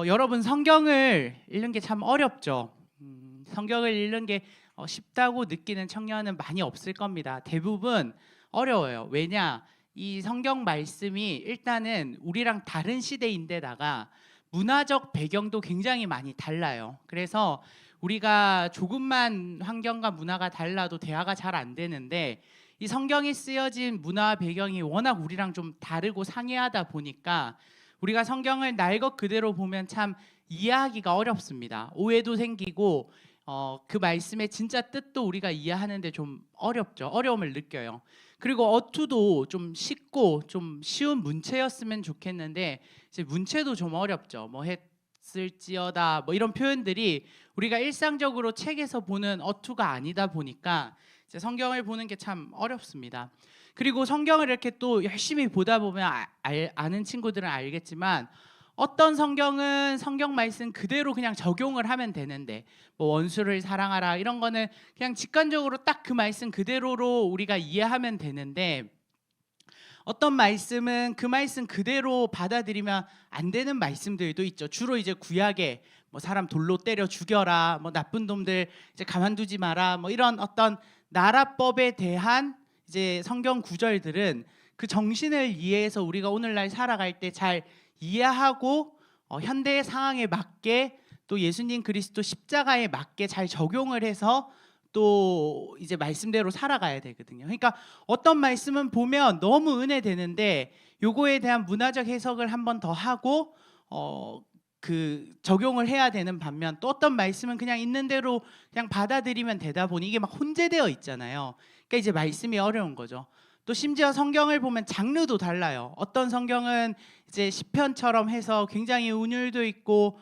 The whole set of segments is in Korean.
여러분 성경을 읽는 게 참 어렵죠. 성경을 읽는 게 쉽다고 느끼는 청년은 많이 없을 겁니다. 대부분 어려워요. 왜냐? 이 성경 말씀이 일단은 우리랑 다른 시대인데다가 문화적 배경도 굉장히 많이 달라요. 그래서 우리가 조금만 환경과 문화가 달라도 대화가 잘 안 되는데 이 성경이 쓰여진 문화 배경이 워낙 우리랑 좀 다르고 상이하다 보니까 우리가 성경을 날 것 그대로 보면 참 이해하기가 어렵습니다. 오해도 생기고 그 말씀의 진짜 뜻도 우리가 이해하는데 좀 어렵죠. 어려움을 느껴요. 그리고 어투도 좀 쉽고 좀 쉬운 문체였으면 좋겠는데 이제 문체도 좀 어렵죠. 뭐 했을지어다 뭐 이런 표현들이 우리가 일상적으로 책에서 보는 어투가 아니다 보니까 이제 성경을 보는 게 참 어렵습니다. 그리고 성경을 이렇게 또 열심히 보다 보면 아는 친구들은 알겠지만 어떤 성경은 성경 말씀 그대로 그냥 적용을 하면 되는데 뭐 원수를 사랑하라 이런 거는 그냥 직관적으로 딱 그 말씀 그대로로 우리가 이해하면 되는데 어떤 말씀은 그 말씀 그대로 받아들이면 안 되는 말씀들도 있죠. 주로 이제 구약에 뭐 사람 돌로 때려 죽여라, 뭐 나쁜 놈들 이제 가만두지 마라, 뭐 이런 어떤 나라법에 대한 이제 성경 구절들은 그 정신을 이해해서 우리가 오늘날 살아갈 때 잘 이해하고 현대의 상황에 맞게 또 예수님 그리스도 십자가에 맞게 잘 적용을 해서 또 이제 말씀대로 살아가야 되거든요. 그러니까 어떤 말씀은 보면 너무 은혜되는데 요거에 대한 문화적 해석을 한 번 더 하고 그 적용을 해야 되는 반면 또 어떤 말씀은 그냥 있는 대로 그냥 받아들이면 되다 보니 이게 막 혼재되어 있잖아요. 그러니까 이제 말씀이 어려운 거죠. 또 심지어 성경을 보면 장르도 달라요. 어떤 성경은 이제 시편처럼 해서 굉장히 운율도 있고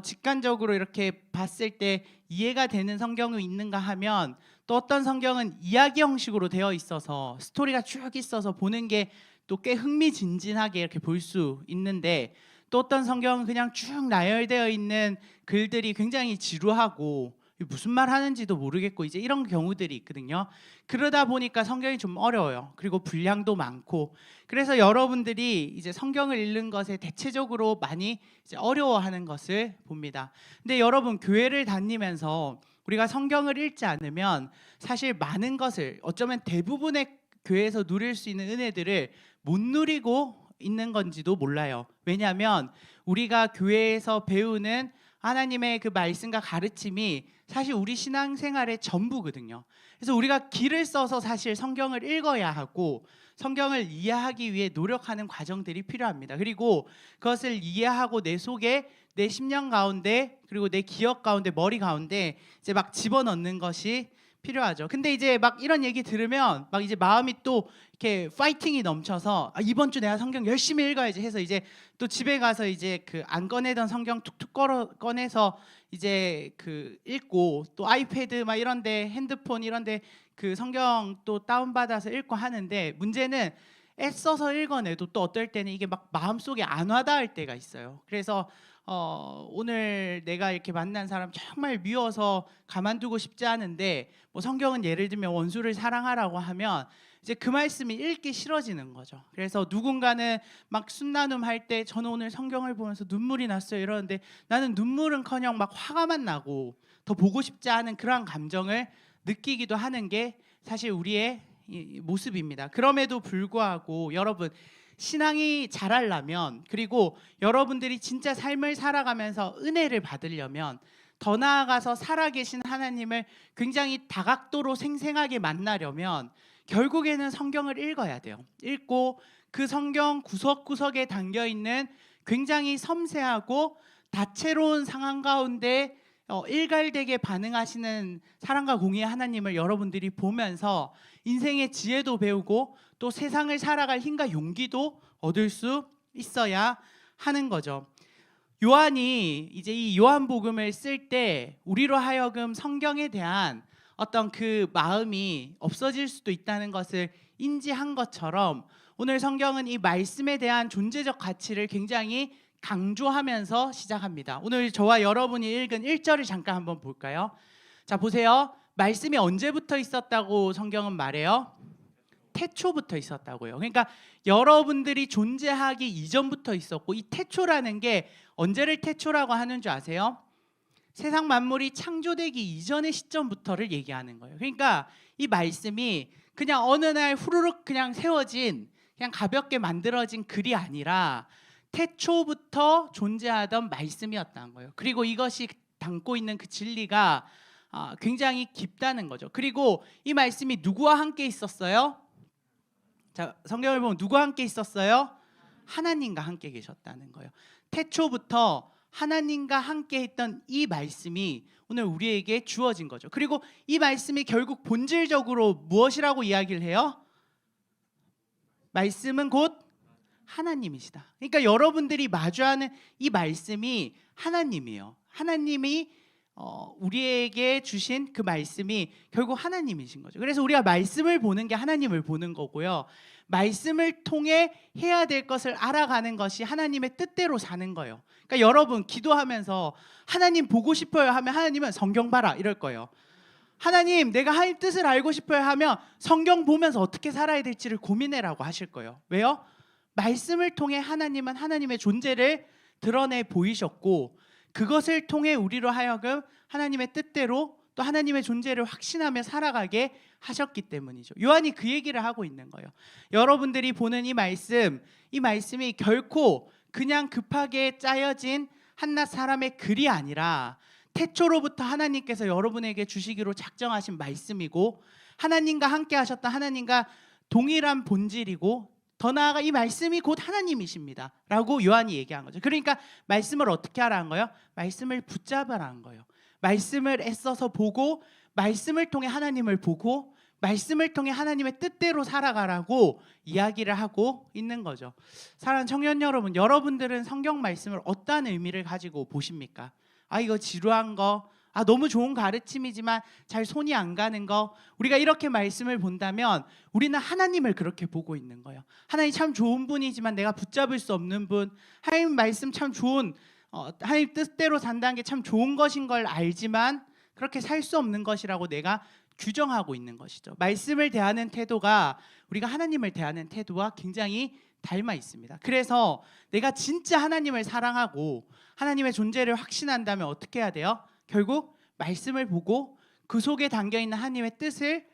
직관적으로 이렇게 봤을 때 이해가 되는 성경이 있는가 하면 또 어떤 성경은 이야기 형식으로 되어 있어서 스토리가 쭉 있어서 보는 게 또 꽤 흥미진진하게 이렇게 볼 수 있는데 또 어떤 성경은 그냥 쭉 나열되어 있는 글들이 굉장히 지루하고 무슨 말 하는지도 모르겠고 이제 이런 경우들이 있거든요. 그러다 보니까 성경이 좀 어려워요. 그리고 분량도 많고 그래서 여러분들이 이제 성경을 읽는 것에 대체적으로 많이 이제 어려워하는 것을 봅니다. 근데 여러분 교회를 다니면서 우리가 성경을 읽지 않으면 사실 많은 것을 어쩌면 대부분의 교회에서 누릴 수 있는 은혜들을 못 누리고 있는 건지도 몰라요. 왜냐하면 우리가 교회에서 배우는 하나님의 그 말씀과 가르침이 사실 우리 신앙생활의 전부거든요. 그래서 우리가 길을 써서 사실 성경을 읽어야 하고 성경을 이해하기 위해 노력하는 과정들이 필요합니다. 그리고 그것을 이해하고 내 속에 내 심령 가운데 그리고 내 기억 가운데 머리 가운데 이제 막 집어넣는 것이 필요하죠. 근데 이제 막 이런 얘기 들으면 막 이제 마음이 또 이렇게 파이팅이 넘쳐서 이번 주 내가 성경 열심히 읽어야지 해서 이제 또 집에 가서 이제 그 안 꺼내던 성경 툭툭 꺼내서 이제 그 읽고 또 아이패드 막 이런데 핸드폰 이런데 그 성경 또 다운받아서 읽고 하는데 문제는 애써서 읽어내도 또 어떨 때는 이게 막 마음속에 안 와닿을 때가 있어요. 그래서 오늘 내가 이렇게 만난 사람 정말 미워서 가만두고 싶지 않은데 뭐 성경은 예를 들면 원수를 사랑하라고 하면 이제 그 말씀이 읽기 싫어지는 거죠. 그래서 누군가는 막 순나눔 할 때 저는 오늘 성경을 보면서 눈물이 났어요 이러는데 나는 눈물은커녕 막 화가만 나고 더 보고 싶지 않은 그러한 감정을 느끼기도 하는 게 사실 우리의 이 모습입니다. 그럼에도 불구하고 여러분 신앙이 자라려면 그리고 여러분들이 진짜 삶을 살아가면서 은혜를 받으려면 더 나아가서 살아계신 하나님을 굉장히 다각도로 생생하게 만나려면 결국에는 성경을 읽어야 돼요. 읽고 그 성경 구석구석에 담겨있는 굉장히 섬세하고 다채로운 상황 가운데 일갈되게 반응하시는 사랑과 공의의 하나님을 여러분들이 보면서 인생의 지혜도 배우고 또 세상을 살아갈 힘과 용기도 얻을 수 있어야 하는 거죠. 요한이 이제 이 요한복음을 쓸 때 우리로 하여금 성경에 대한 어떤 그 마음이 없어질 수도 있다는 것을 인지한 것처럼 오늘 성경은 이 말씀에 대한 존재적 가치를 굉장히 강조하면서 시작합니다. 오늘 저와 여러분이 읽은 1절을 잠깐 한번 볼까요? 자, 보세요. 말씀이 언제부터 있었다고 성경은 말해요? 태초부터 있었다고요. 그러니까 여러분들이 존재하기 이전부터 있었고, 이 태초라는 게 언제를 태초라고 하는 줄 아세요? 세상 만물이 창조되기 이전의 시점부터를 얘기하는 거예요. 그러니까 이 말씀이 그냥 어느 날 후루룩 그냥 세워진, 그냥 가볍게 만들어진 글이 아니라 태초부터 존재하던 말씀이었다는 거예요. 그리고 이것이 담고 있는 그 진리가 굉장히 깊다는 거죠. 그리고 이 말씀이 누구와 함께 있었어요? 자, 성경을 보면 누구와 함께 있었어요? 하나님과 함께 계셨다는 거예요. 태초부터 하나님과 함께 했던 이 말씀이 오늘 우리에게 주어진 거죠. 그리고 이 말씀이 결국 본질적으로 무엇이라고 이야기를 해요? 말씀은 곧 하나님이시다. 그러니까 여러분들이 마주하는 이 말씀이 하나님이에요. 하나님이 우리에게 주신 그 말씀이 결국 하나님이신 거죠. 그래서 우리가 말씀을 보는 게 하나님을 보는 거고요. 말씀을 통해 해야 될 것을 알아가는 것이 하나님의 뜻대로 사는 거예요. 그러니까 여러분 기도하면서 하나님 보고 싶어요 하면 하나님은 성경 봐라 이럴 거예요. 하나님 내가 하나님 뜻을 알고 싶어요 하면 성경 보면서 어떻게 살아야 될지를 고민해라고 하실 거예요. 왜요? 말씀을 통해 하나님은 하나님의 존재를 드러내 보이셨고, 그것을 통해 우리로 하여금 하나님의 뜻대로 또 하나님의 존재를 확신하며 살아가게 하셨기 때문이죠. 요한이 그 얘기를 하고 있는 거예요. 여러분들이 보는 이 말씀이 결코 그냥 급하게 짜여진 한낱 사람의 글이 아니라 태초로부터 하나님께서 여러분에게 주시기로 작정하신 말씀이고, 하나님과 함께 하셨던 하나님과 동일한 본질이고, 더 나아가 이 말씀이 곧 하나님이십니다 라고 요한이 얘기한 거죠. 그러니까 말씀을 어떻게 하라는 거예요? 말씀을 붙잡으라는 거예요. 말씀을 애써서 보고, 말씀을 통해 하나님을 보고, 말씀을 통해 하나님의 뜻대로 살아가라고 이야기를 하고 있는 거죠. 사랑하는 청년 여러분, 여러분들은 성경 말씀을 어떤 의미를 가지고 보십니까? 이거 지루한 거, 너무 좋은 가르침이지만 잘 손이 안 가는 거, 우리가 이렇게 말씀을 본다면 우리는 하나님을 그렇게 보고 있는 거예요. 하나님 참 좋은 분이지만 내가 붙잡을 수 없는 분, 하나님 말씀 참 좋은, 하나님 뜻대로 산다는 게 참 좋은 것인 걸 알지만 그렇게 살 수 없는 것이라고 내가 규정하고 있는 것이죠. 말씀을 대하는 태도가 우리가 하나님을 대하는 태도와 굉장히 닮아 있습니다. 그래서 내가 진짜 하나님을 사랑하고 하나님의 존재를 확신한다면 어떻게 해야 돼요? 결국 말씀을 보고 그 속에 담겨있는 하나님의 뜻을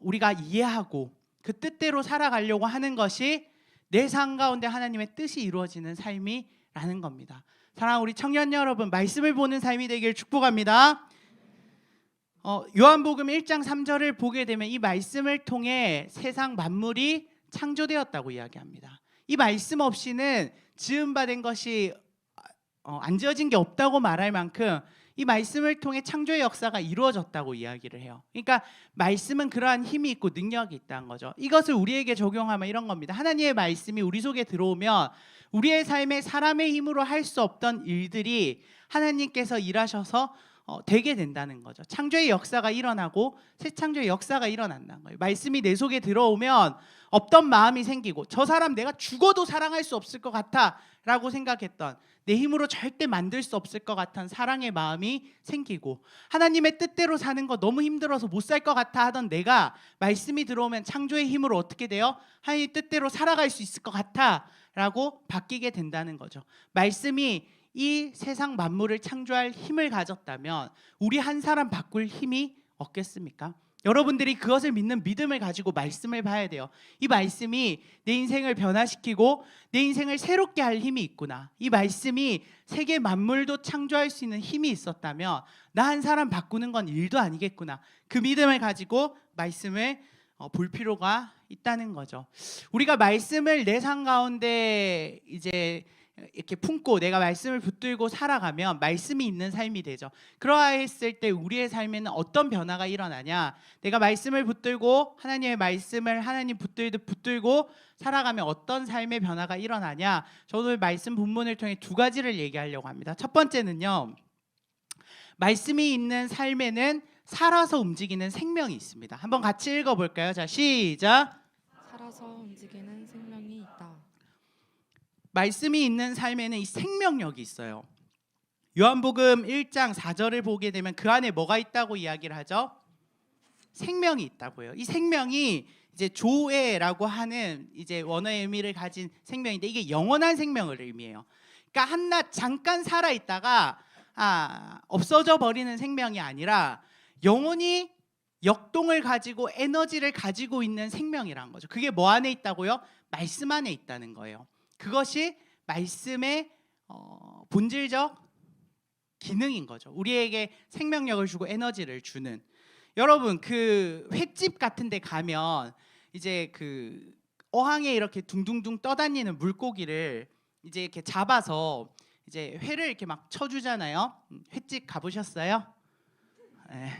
우리가 이해하고 그 뜻대로 살아가려고 하는 것이 내 삶 가운데 하나님의 뜻이 이루어지는 삶이라는 겁니다. 사랑하는 우리 청년 여러분, 말씀을 보는 삶이 되길 축복합니다. 요한복음 1장 3절을 보게 되면 이 말씀을 통해 세상 만물이 창조되었다고 이야기합니다. 이 말씀 없이는 지음받은 것이 안 지어진 게 없다고 말할 만큼 이 말씀을 통해 창조의 역사가 이루어졌다고 이야기를 해요. 그러니까 말씀은 그러한 힘이 있고 능력이 있다는 거죠. 이것을 우리에게 적용하면 이런 겁니다. 하나님의 말씀이 우리 속에 들어오면 우리의 삶에 사람의 힘으로 할 수 없던 일들이 하나님께서 일하셔서 되게 된다는 거죠. 창조의 역사가 일어나고 새 창조의 역사가 일어난다는 거예요. 말씀이 내 속에 들어오면 없던 마음이 생기고, 저 사람 내가 죽어도 사랑할 수 없을 것 같아 라고 생각했던, 내 힘으로 절대 만들 수 없을 것 같은 사랑의 마음이 생기고, 하나님의 뜻대로 사는 거 너무 힘들어서 못 살 것 같아 하던 내가 말씀이 들어오면 창조의 힘으로 어떻게 돼요? 하나님 뜻대로 살아갈 수 있을 것 같아 라고 바뀌게 된다는 거죠. 말씀이 이 세상 만물을 창조할 힘을 가졌다면 우리 한 사람 바꿀 힘이 없겠습니까? 여러분들이 그것을 믿는 믿음을 가지고 말씀을 봐야 돼요. 이 말씀이 내 인생을 변화시키고 내 인생을 새롭게 할 힘이 있구나. 이 말씀이 세계 만물도 창조할 수 있는 힘이 있었다면 나 한 사람 바꾸는 건 일도 아니겠구나. 그 믿음을 가지고 말씀을 볼 필요가 있다는 거죠. 우리가 말씀을 내 삶 가운데 이제 이렇게 품고 내가 말씀을 붙들고 살아가면 말씀이 있는 삶이 되죠. 그러했을 때 우리의 삶에는 어떤 변화가 일어나냐? 내가 말씀을 붙들고 하나님의 말씀을 하나님 붙들듯 붙들고 살아가면 어떤 삶의 변화가 일어나냐? 저도 말씀 본문을 통해 두 가지를 얘기하려고 합니다. 첫 번째는요, 말씀이 있는 삶에는 살아서 움직이는 생명이 있습니다. 한번 같이 읽어볼까요? 자, 시작. 살아서 움직이는 생명이 있다. 말씀이 있는 삶에는 이 생명력이 있어요. 요한복음 1장 4절을 보게 되면 그 안에 뭐가 있다고 이야기를 하죠? 생명이 있다고요. 이 생명이 이제 조에라고 하는 이제 원어의 의미를 가진 생명인데 이게 영원한 생명을 의미해요. 그러니까 한낱 잠깐 살아 있다가 없어져 버리는 생명이 아니라 영원히 역동을 가지고 에너지를 가지고 있는 생명이라는 거죠. 그게 뭐 안에 있다고요? 말씀 안에 있다는 거예요. 그것이 말씀의 본질적 기능인 거죠. 우리에게 생명력을 주고 에너지를 주는. 여러분 그 횟집 같은 데 가면 이제 그 어항에 이렇게 둥둥둥 떠다니는 물고기를 이제 이렇게 잡아서 이제 회를 이렇게 막 쳐주잖아요. 횟집 가보셨어요? 네.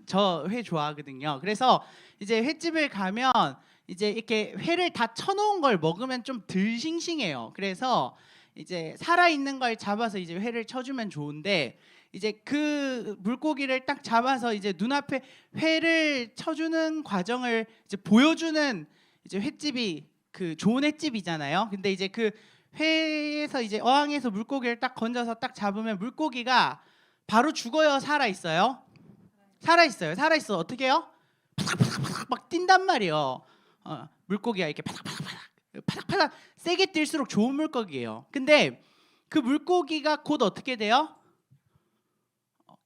저 회 좋아하거든요. 그래서 이제 횟집을 가면 이제 이렇게 회를 다 쳐놓은 걸 먹으면 좀 덜 싱싱해요. 그래서 이제 살아있는 걸 잡아서 이제 회를 쳐주면 좋은데 이제 그 물고기를 딱 잡아서 이제 눈앞에 회를 쳐주는 과정을 이제 보여주는 이제 횟집이 그 좋은 횟집이잖아요. 근데 이제 그 회에서 이제 어항에서 물고기를 딱 건져서 딱 잡으면 물고기가 바로 죽어요? 살아있어요? 살아있어요. 살아있어. 어떻게 해요? 파닥파닥파닥 막 뛴단 말이에요. 물고기가 이렇게 파닥파닥 세게 뛸수록 좋은 물고기예요. 근데 그 물고기가 곧 어떻게 돼요?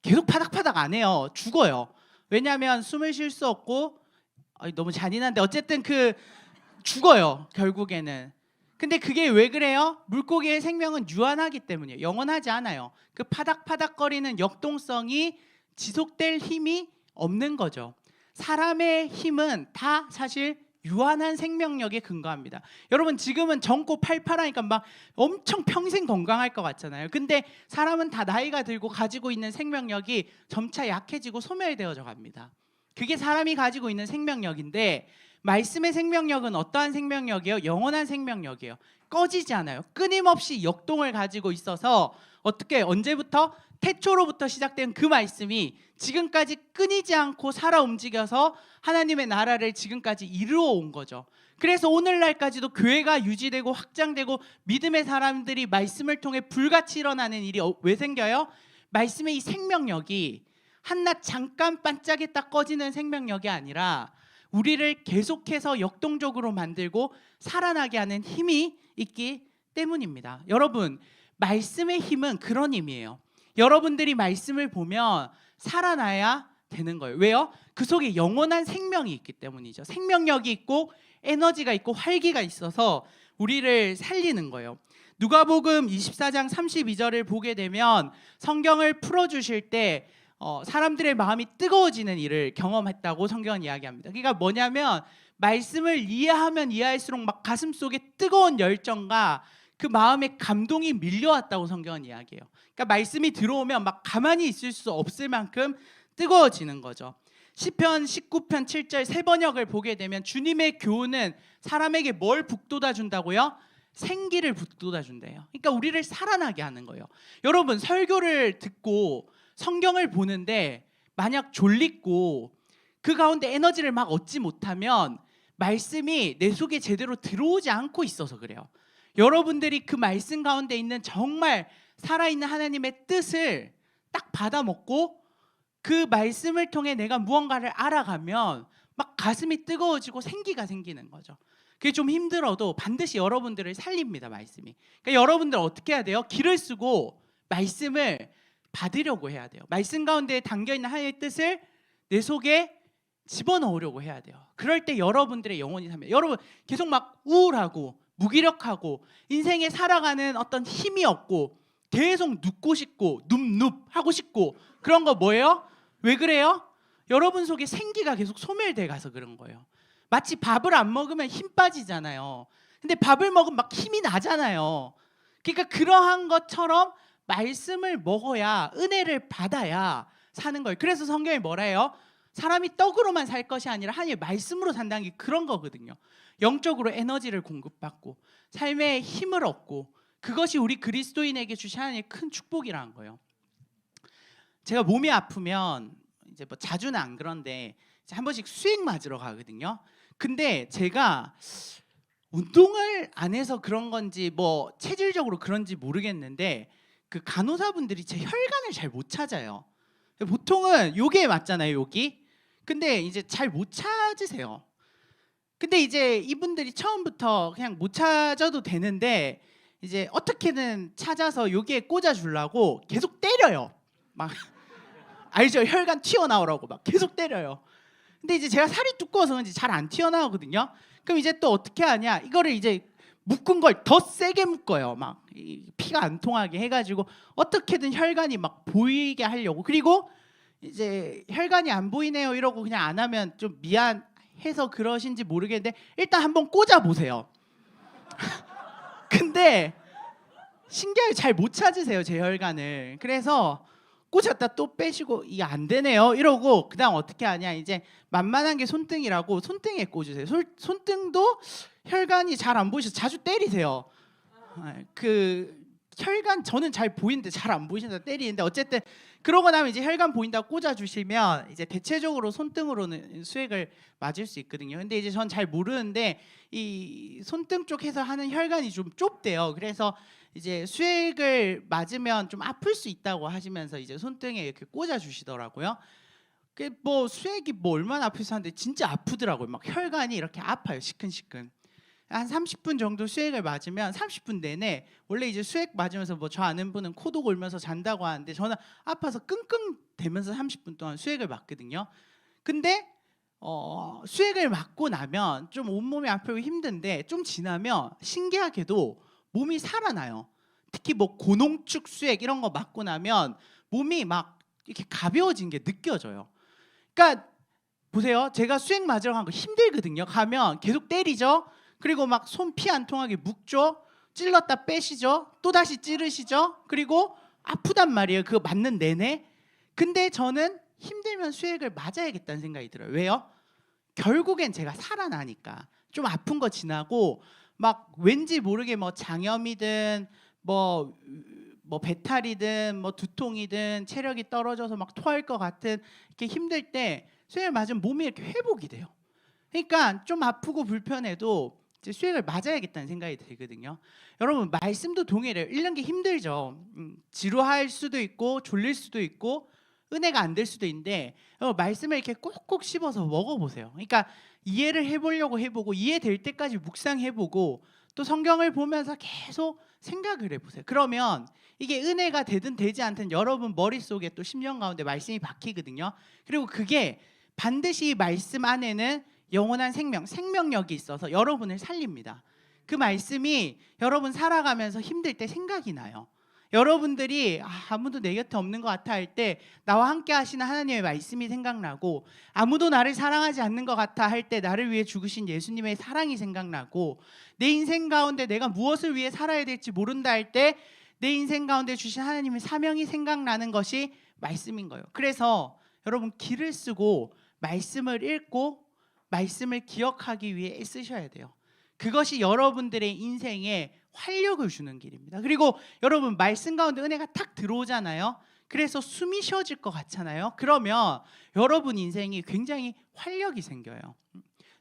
계속 파닥파닥 안 해요. 죽어요. 왜냐하면 숨을 쉴 수 없고 너무 잔인한데 어쨌든 그 죽어요. 결국에는. 근데 그게 왜 그래요? 물고기의 생명은 유한하기 때문이에요. 영원하지 않아요. 그 파닥파닥거리는 역동성이 지속될 힘이 없는 거죠. 사람의 힘은 다 사실 유한한 생명력에 근거합니다. 여러분 지금은 젊고 팔팔하니까 막 엄청 평생 건강할 것 같잖아요. 근데 사람은 다 나이가 들고 가지고 있는 생명력이 점차 약해지고 소멸되어져 갑니다. 그게 사람이 가지고 있는 생명력인데 말씀의 생명력은 어떠한 생명력이에요? 영원한 생명력이에요. 꺼지지 않아요. 끊임없이 역동을 가지고 있어서 어떻게 언제부터? 태초로부터 시작된 그 말씀이 지금까지 끊이지 않고 살아 움직여서 하나님의 나라를 지금까지 이루어 온 거죠. 그래서 오늘날까지도 교회가 유지되고 확장되고 믿음의 사람들이 말씀을 통해 불같이 일어나는 일이 왜 생겨요? 말씀의 이 생명력이 한낱 잠깐 반짝였다 꺼지는 생명력이 아니라 우리를 계속해서 역동적으로 만들고 살아나게 하는 힘이 있기 때문입니다. 여러분, 말씀의 힘은 그런 힘이에요. 여러분들이 말씀을 보면 살아나야 되는 거예요. 왜요? 그 속에 영원한 생명이 있기 때문이죠. 생명력이 있고 에너지가 있고 활기가 있어서 우리를 살리는 거예요. 누가복음 24장 32절을 보게 되면 성경을 풀어주실 때 사람들의 마음이 뜨거워지는 일을 경험했다고 성경은 이야기합니다. 그러니까 뭐냐면 말씀을 이해하면 이해할수록 막 가슴속에 뜨거운 열정과 그 마음에 감동이 밀려왔다고 성경은 이야기해요. 그러니까 말씀이 들어오면 막 가만히 있을 수 없을 만큼 뜨거워지는 거죠. 시편 19편 7절 세 번역을 보게 되면 주님의 교훈은 사람에게 뭘 북돋아 준다고요? 생기를 북돋아 준대요. 그러니까 우리를 살아나게 하는 거예요. 여러분 설교를 듣고 성경을 보는데 만약 졸리고 그 가운데 에너지를 막 얻지 못하면 말씀이 내 속에 제대로 들어오지 않고 있어서 그래요. 여러분들이 그 말씀 가운데 있는 정말 살아있는 하나님의 뜻을 딱 받아먹고 그 말씀을 통해 내가 무언가를 알아가면 막 가슴이 뜨거워지고 생기가 생기는 거죠. 그게 좀 힘들어도 반드시 여러분들을 살립니다. 말씀이. 그러니까 여러분들 어떻게 해야 돼요? 길을 쓰고 말씀을 받으려고 해야 돼요. 말씀 가운데 담겨있는 하나님의 뜻을 내 속에 집어넣으려고 해야 돼요. 그럴 때 여러분들의 영혼이 삽니다. 여러분 계속 막 우울하고 무기력하고 인생에 살아가는 어떤 힘이 없고 계속 눕고 싶고 눕눕 하고 싶고 그런 거 뭐예요? 왜 그래요? 여러분 속에 생기가 계속 소멸돼 가서 그런 거예요. 마치 밥을 안 먹으면 힘 빠지잖아요. 근데 밥을 먹으면 막 힘이 나잖아요. 그러니까 그러한 것처럼 말씀을 먹어야 은혜를 받아야 사는 거예요. 그래서 성경이 뭐라 해요? 사람이 떡으로만 살 것이 아니라 하나님의 말씀으로 산다는 게 그런 거거든요. 영적으로 에너지를 공급받고 삶의 힘을 얻고 그것이 우리 그리스도인에게 주신 하나님의 큰 축복이라는 거예요. 제가 몸이 아프면 이제 뭐 자주는 안 그런데 한 번씩 수액 맞으러 가거든요. 근데 제가 운동을 안 해서 그런 건지 뭐 체질적으로 그런지 모르겠는데 그 간호사분들이 제 혈관을 잘 못 찾아요. 보통은 여기에 맞잖아요. 여기. 근데 이제 잘 못 찾으세요. 근데 이제 이분들이 처음부터 그냥 못 찾아도 되는데 이제 어떻게든 찾아서 여기에 꽂아 주려고 계속 때려요. 막 알죠? 혈관 튀어나오라고 막 계속 때려요. 근데 이제 제가 살이 두꺼워서 그런지 잘 안 튀어나오거든요. 그럼 이제 또 어떻게 하냐? 이거를 이제 묶은 걸 더 세게 묶어요. 막 피가 안 통하게 해가지고 어떻게든 혈관이 막 보이게 하려고. 그리고 이제 혈관이 안 보이네요 이러고 그냥 안 하면 좀 미안해서 그러신지 모르겠는데 일단 한번 꽂아 보세요. 근데 신기하게 잘 못 찾으세요 제 혈관을. 그래서 꽂았다 또 빼시고 이게 안 되네요 이러고 그다음 어떻게 하냐, 이제 만만한 게 손등이라고 손등에 꽂으세요. 손등도 혈관이 잘 안 보이셔서 자주 때리세요. 그 혈관 저는 잘 보이는데 잘 안 보이신다 때리는데 어쨌든 그러고 나면 이제 혈관 보인다고 꽂아주시면 이제 대체적으로 손등으로는 수액을 맞을 수 있거든요. 근데 이제 전 잘 모르는데 이 손등 쪽에서 하는 혈관이 좀 좁대요. 그래서 이제 수액을 맞으면 좀 아플 수 있다고 하시면서 이제 손등에 이렇게 꽂아주시더라고요. 그 뭐 수액이 뭐 얼마나 아플지 하는데 진짜 아프더라고요. 막 혈관이 이렇게 아파요, 시큰시큰. 한 30분 정도 수액을 맞으면 30분 내내, 원래 이제 수액 맞으면서 뭐 저 아는 분은 코도 골면서 잔다고 하는데 저는 아파서 끙끙대면서 30분 동안 수액을 맞거든요. 근데 수액을 맞고 나면 좀 온몸이 아프고 힘든데 좀 지나면 신기하게도 몸이 살아나요. 특히 뭐 고농축 수액 이런 거 맞고 나면 몸이 막 이렇게 가벼워진 게 느껴져요. 그러니까 보세요. 제가 수액 맞으러 간 거 힘들거든요. 가면 계속 때리죠. 그리고 막 손 피 안 통하게 묶죠. 찔렀다 빼시죠. 또 다시 찌르시죠. 그리고 아프단 말이에요. 그거 맞는 내내. 근데 저는 힘들면 수액을 맞아야겠다는 생각이 들어요. 왜요? 결국엔 제가 살아나니까. 좀 아픈 거 지나고 막 왠지 모르게 뭐 장염이든 뭐 배탈이든 뭐 두통이든 체력이 떨어져서 막 토할 것 같은 이렇게 힘들 때 수액을 맞으면 몸이 이렇게 회복이 돼요. 그러니까 좀 아프고 불편해도 이제 수액을 맞아야겠다는 생각이 들거든요. 여러분 말씀도 동일해요. 읽는 게 힘들죠. 지루할 수도 있고 졸릴 수도 있고 은혜가 안 될 수도 있는데 말씀을 이렇게 꼭꼭 씹어서 먹어보세요. 그러니까 이해를 해보려고 해보고 이해될 때까지 묵상해보고 또 성경을 보면서 계속 생각을 해보세요. 그러면 이게 은혜가 되든 되지 않든 여러분 머릿속에 또 심령 가운데 말씀이 박히거든요. 그리고 그게 반드시 이 말씀 안에는 영원한 생명력이 있어서 여러분을 살립니다. 그 말씀이 여러분 살아가면서 힘들 때 생각이 나요. 여러분들이 아무도 내 곁에 없는 것 같아 할 때 나와 함께 하시는 하나님의 말씀이 생각나고, 아무도 나를 사랑하지 않는 것 같아 할 때 나를 위해 죽으신 예수님의 사랑이 생각나고, 내 인생 가운데 내가 무엇을 위해 살아야 될지 모른다 할 때 내 인생 가운데 주신 하나님의 사명이 생각나는 것이 말씀인 거예요. 그래서 여러분 길을 쓰고 말씀을 읽고 말씀을 기억하기 위해 쓰셔야 돼요. 그것이 여러분들의 인생에 활력을 주는 길입니다. 그리고 여러분 말씀 가운데 은혜가 탁 들어오잖아요. 그래서 숨이 쉬어질 것 같잖아요. 그러면 여러분 인생이 굉장히 활력이 생겨요.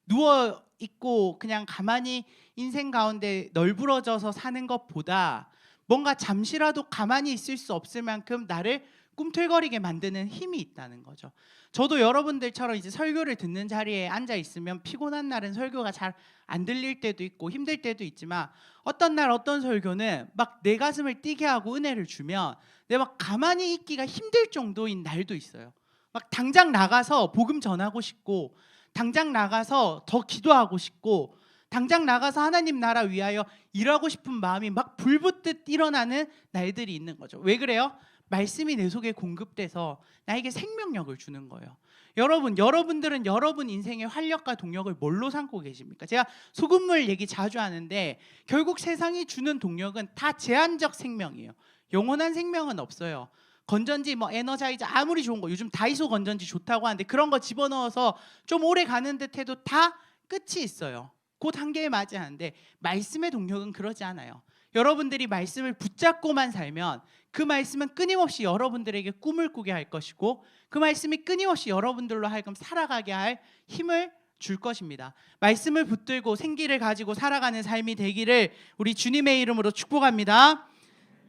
누워 있고 그냥 가만히 인생 가운데 널브러져서 사는 것보다 뭔가 잠시라도 가만히 있을 수 없을 만큼 나를 꿈틀거리게 만드는 힘이 있다는 거죠. 저도 여러분들처럼 이제 설교를 듣는 자리에 앉아 있으면 피곤한 날은 설교가 잘 안 들릴 때도 있고 힘들 때도 있지만, 어떤 날 어떤 설교는 막 내 가슴을 뛰게 하고 은혜를 주면 내가 막 가만히 있기가 힘들 정도인 날도 있어요. 막 당장 나가서 복음 전하고 싶고, 당장 나가서 더 기도하고 싶고, 당장 나가서 하나님 나라 위하여 일하고 싶은 마음이 막 불붙듯 일어나는 날들이 있는 거죠. 왜 그래요? 말씀이 내 속에 공급돼서 나에게 생명력을 주는 거예요. 여러분들은 여러분 인생의 활력과 동력을 뭘로 삼고 계십니까? 제가 소금물 얘기 자주 하는데 결국 세상이 주는 동력은 다 제한적 생명이에요. 영원한 생명은 없어요. 건전지 뭐 에너자이저 아무리 좋은 거, 요즘 다이소 건전지 좋다고 하는데 그런 거 집어넣어서 좀 오래 가는 듯 해도 다 끝이 있어요. 곧 한계에 맞이하는데 말씀의 동력은 그러지 않아요. 여러분들이 말씀을 붙잡고만 살면 그 말씀은 끊임없이 여러분들에게 꿈을 꾸게 할 것이고, 그 말씀이 끊임없이 여러분들로 하여금 살아가게 할 힘을 줄 것입니다. 말씀을 붙들고 생기를 가지고 살아가는 삶이 되기를 우리 주님의 이름으로 축복합니다.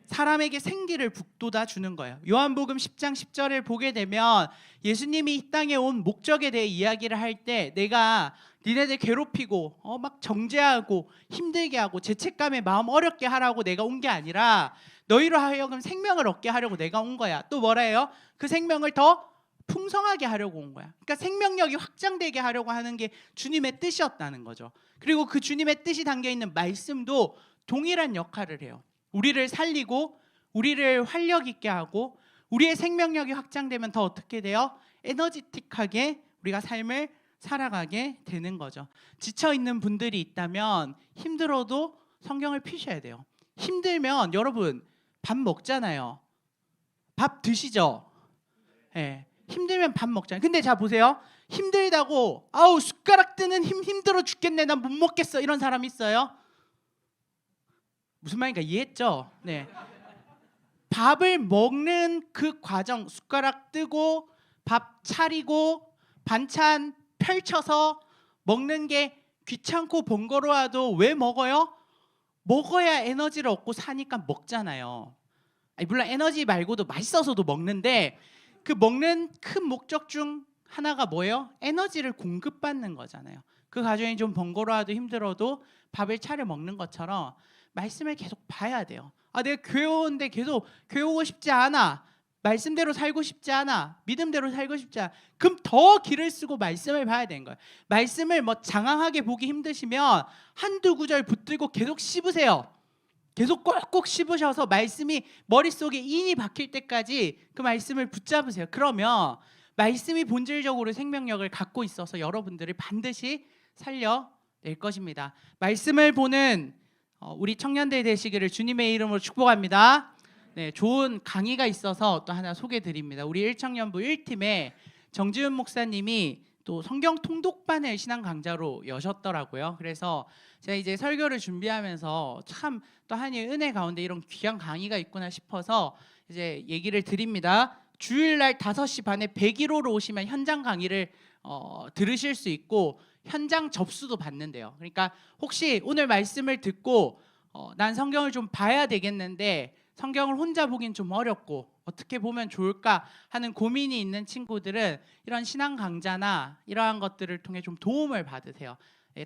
사람에게 생기를 북돋아 주는 거예요. 요한복음 10장 10절을 보게 되면 예수님이 이 땅에 온 목적에 대해 이야기를 할 때 내가 니네들 괴롭히고 막 정죄하고 힘들게 하고 죄책감에 마음 어렵게 하라고 내가 온 게 아니라 너희로 하여금 생명을 얻게 하려고 내가 온 거야. 또 뭐라 해요? 그 생명을 더 풍성하게 하려고 온 거야. 그러니까 생명력이 확장되게 하려고 하는 게 주님의 뜻이었다는 거죠. 그리고 그 주님의 뜻이 담겨 있는 말씀도 동일한 역할을 해요. 우리를 살리고 우리를 활력 있게 하고 우리의 생명력이 확장되면 더 어떻게 돼요? 에너지틱하게 우리가 삶을 살아가게 되는 거죠. 지쳐 있는 분들이 있다면 힘들어도 성경을 피셔야 돼요. 힘들면 여러분 밥 먹잖아요. 밥 드시죠? 예. 힘들면 밥 먹잖아요. 근데 자 보세요. 힘들다고 아우 숟가락 드는 힘들어 죽겠네. 난 못 먹겠어. 이런 사람 있어요? 무슨 말인가 이해했죠? 네. 밥을 먹는 그 과정, 숟가락 뜨고 밥 차리고 반찬 펼쳐서 먹는 게 귀찮고 번거로워도 왜 먹어요? 먹어야 에너지를 얻고 사니까 먹잖아요. 아니, 물론 에너지 말고도 맛있어서도 먹는데 그 먹는 큰 목적 중 하나가 뭐예요? 에너지를 공급받는 거잖아요. 그 과정이 좀 번거로워도 힘들어도 밥을 차려 먹는 것처럼 말씀을 계속 봐야 돼요. 내가 교회 오는데 계속 교회 오고 싶지 않아. 말씀대로 살고 싶지 않아. 믿음대로 살고 싶지 않아. 그럼 더 길을 쓰고 말씀을 봐야 되는 거예요. 말씀을 뭐 장황하게 보기 힘드시면 한두 구절 붙들고 계속 씹으세요. 계속 꼭꼭 씹으셔서 말씀이 머릿속에 인이 박힐 때까지 그 말씀을 붙잡으세요. 그러면 말씀이 본질적으로 생명력을 갖고 있어서 여러분들을 반드시 살려낼 것입니다. 말씀을 보는 우리 청년들 되시기를 주님의 이름으로 축복합니다. 네, 좋은 강의가 있어서 또 하나 소개드립니다. 우리 1청년부 1팀에 정지훈 목사님이 또 성경 통독반을 신앙 강좌로 여셨더라고요. 그래서 제가 이제 설교를 준비하면서 참 또 하나님의 은혜 가운데 이런 귀한 강의가 있구나 싶어서 이제 얘기를 드립니다. 주일날 5시 반에 101호로 오시면 현장 강의를 들으실 수 있고 현장 접수도 받는데요. 그러니까 혹시 오늘 말씀을 듣고 난 성경을 좀 봐야 되겠는데 성경을 혼자 보긴 좀 어렵고 어떻게 보면 좋을까 하는 고민이 있는 친구들은 이런 신앙 강좌나 이러한 것들을 통해 좀 도움을 받으세요.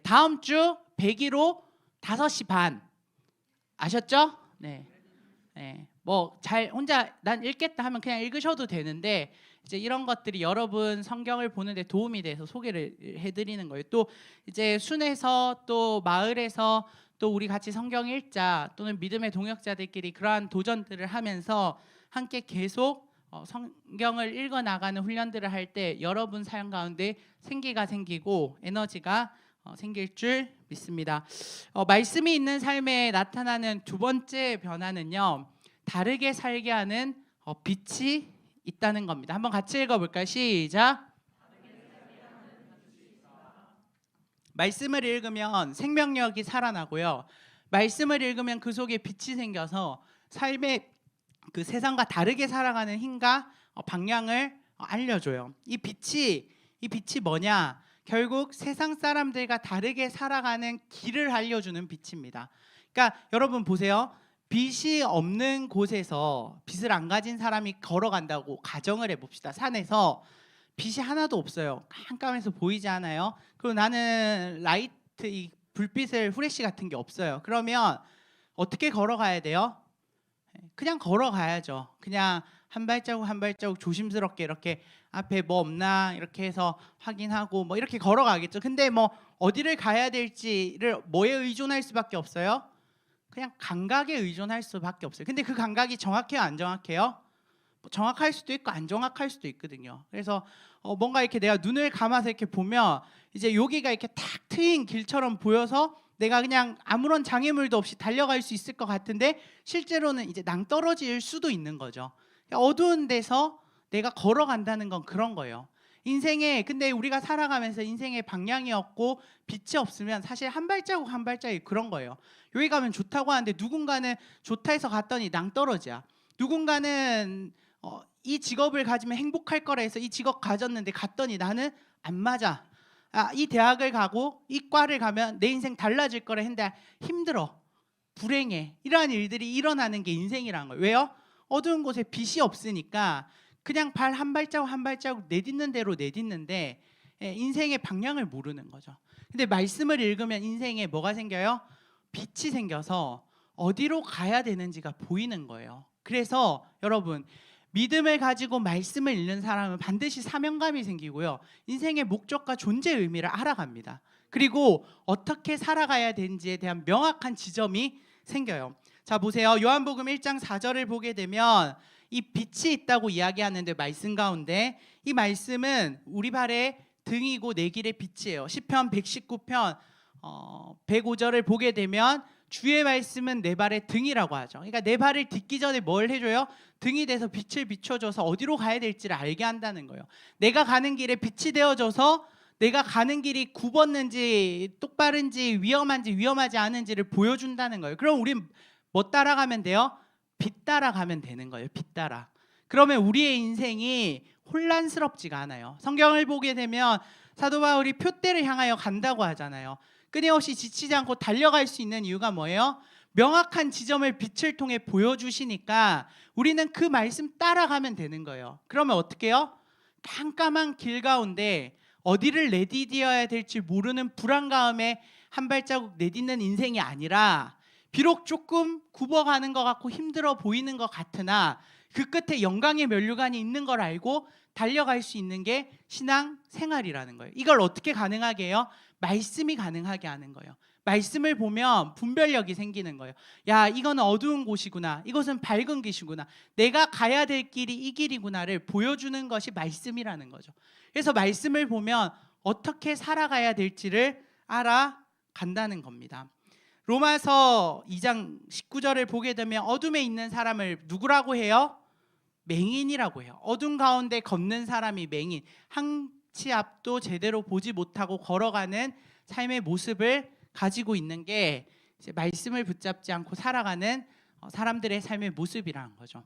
다음 주 101호 5시 반 아셨죠? 네. 뭐 잘 혼자 난 읽겠다 하면 그냥 읽으셔도 되는데 이제 이런 것들이 여러분 성경을 보는데 도움이 돼서 소개를 해드리는 거예요. 또 이제 순에서 또 마을에서 또 우리 같이 성경 읽자 또는 믿음의 동역자들끼리 그러한 도전들을 하면서 함께 계속 성경을 읽어 나가는 훈련들을 할 때 여러분 삶 가운데 생기가 생기고 에너지가 생길 줄 믿습니다. 말씀이 있는 삶에 나타나는 두 번째 변화는요. 다르게 살게 하는 빛이 있다는 겁니다. 한번 같이 읽어볼까요? 시작. 말씀을 읽으면 생명력이 살아나고요. 말씀을 읽으면 그 속에 빛이 생겨서 삶의 그 세상과 다르게 살아가는 힘과 방향을 알려줘요. 이 빛이 뭐냐? 결국 세상 사람들과 다르게 살아가는 길을 알려주는 빛입니다. 그러니까 여러분 보세요. 빛이 없는 곳에서 빛을 안 가진 사람이 걸어간다고 가정을 해봅시다. 산에서 빛이 하나도 없어요. 깜깜해서 보이지 않아요. 그리고 나는 라이트 이 불빛을 후레쉬 같은 게 없어요. 그러면 어떻게 걸어가야 돼요? 그냥 걸어가야죠. 그냥 한 발자국 한 발자국 조심스럽게 이렇게 앞에 뭐 없나 이렇게 해서 확인하고 뭐 이렇게 걸어가겠죠. 근데 뭐 어디를 가야 될지를 뭐에 의존할 수밖에 없어요? 그냥 감각에 의존할 수밖에 없어요. 근데 그 감각이 정확해요, 안 정확해요? 정확할 수도 있고 안 정확할 수도 있거든요. 그래서 뭔가 이렇게 내가 눈을 감아서 이렇게 보면 이제 여기가 이렇게 탁 트인 길처럼 보여서 내가 그냥 아무런 장애물도 없이 달려갈 수 있을 것 같은데 실제로는 이제 낭떠러질 수도 있는 거죠. 어두운 데서 내가 걸어간다는 건 그런 거예요. 인생에 근데 우리가 살아가면서 인생의 방향이 없고 빛이 없으면 사실 한 발자국 한 발자국 그런 거예요. 여기 가면 좋다고 하는데 누군가는 좋다 해서 갔더니 낭떠러지야. 누군가는 이 직업을 가지면 행복할 거라 해서 이 직업 가졌는데 갔더니 나는 안 맞아. 이 대학을 가고 이 과를 가면 내 인생 달라질 거라 했는데 힘들어. 불행해. 이러한 일들이 일어나는 게 인생이라는 거예요. 왜요? 어두운 곳에 빛이 없으니까 그냥 발 한 발자국 한 발자국 내딛는 대로 내딛는데 인생의 방향을 모르는 거죠. 근데 말씀을 읽으면 인생에 뭐가 생겨요? 빛이 생겨서 어디로 가야 되는지가 보이는 거예요. 그래서 여러분, 믿음을 가지고 말씀을 읽는 사람은 반드시 사명감이 생기고요. 인생의 목적과 존재 의미를 알아갑니다. 그리고 어떻게 살아가야 되는지에 대한 명확한 지점이 생겨요. 자, 보세요. 요한복음 1장 4절을 보게 되면 이 빛이 있다고 이야기하는데 말씀 가운데 이 말씀은 우리 발의 등이고 내 길의 빛이에요. 시편 119편 105절을 보게 되면 주의 말씀은 내 발의 등이라고 하죠. 그러니까 내 발을 딛기 전에 뭘 해줘요? 등이 돼서 빛을 비춰줘서 어디로 가야 될지를 알게 한다는 거예요. 내가 가는 길에 빛이 되어줘서 내가 가는 길이 굽었는지 똑바른지 위험한지 위험하지 않은지를 보여준다는 거예요. 그럼 우린 뭐 따라가면 돼요? 빛 따라가면 되는 거예요. 빛 따라. 그러면 우리의 인생이 혼란스럽지가 않아요. 성경을 보게 되면 사도 바울이 표대를 향하여 간다고 하잖아요. 끊임없이 지치지 않고 달려갈 수 있는 이유가 뭐예요? 명확한 지점을 빛을 통해 보여주시니까 우리는 그 말씀 따라가면 되는 거예요. 그러면 어떻게 해요? 깜깜한 길 가운데 어디를 내디뎌야 될지 모르는 불안감에 한 발자국 내딛는 인생이 아니라 비록 조금 굽어가는 것 같고 힘들어 보이는 것 같으나 그 끝에 영광의 면류관이 있는 걸 알고 달려갈 수 있는 게 신앙 생활이라는 거예요. 이걸 어떻게 가능하게 해요? 말씀이 가능하게 하는 거예요. 말씀을 보면 분별력이 생기는 거예요. 야, 이거는 어두운 곳이구나. 이것은 밝은 길이구나. 내가 가야 될 길이 이 길이구나를 보여주는 것이 말씀이라는 거죠. 그래서 말씀을 보면 어떻게 살아가야 될지를 알아간다는 겁니다. 로마서 2장 19절을 보게 되면 어둠에 있는 사람을 누구라고 해요? 맹인이라고 해요. 어둠 가운데 걷는 사람이 맹인. 한 치 앞도 제대로 보지 못하고 걸어가는 삶의 모습을 가지고 있는 게 이제 말씀을 붙잡지 않고 살아가는 사람들의 삶의 모습이라는 거죠.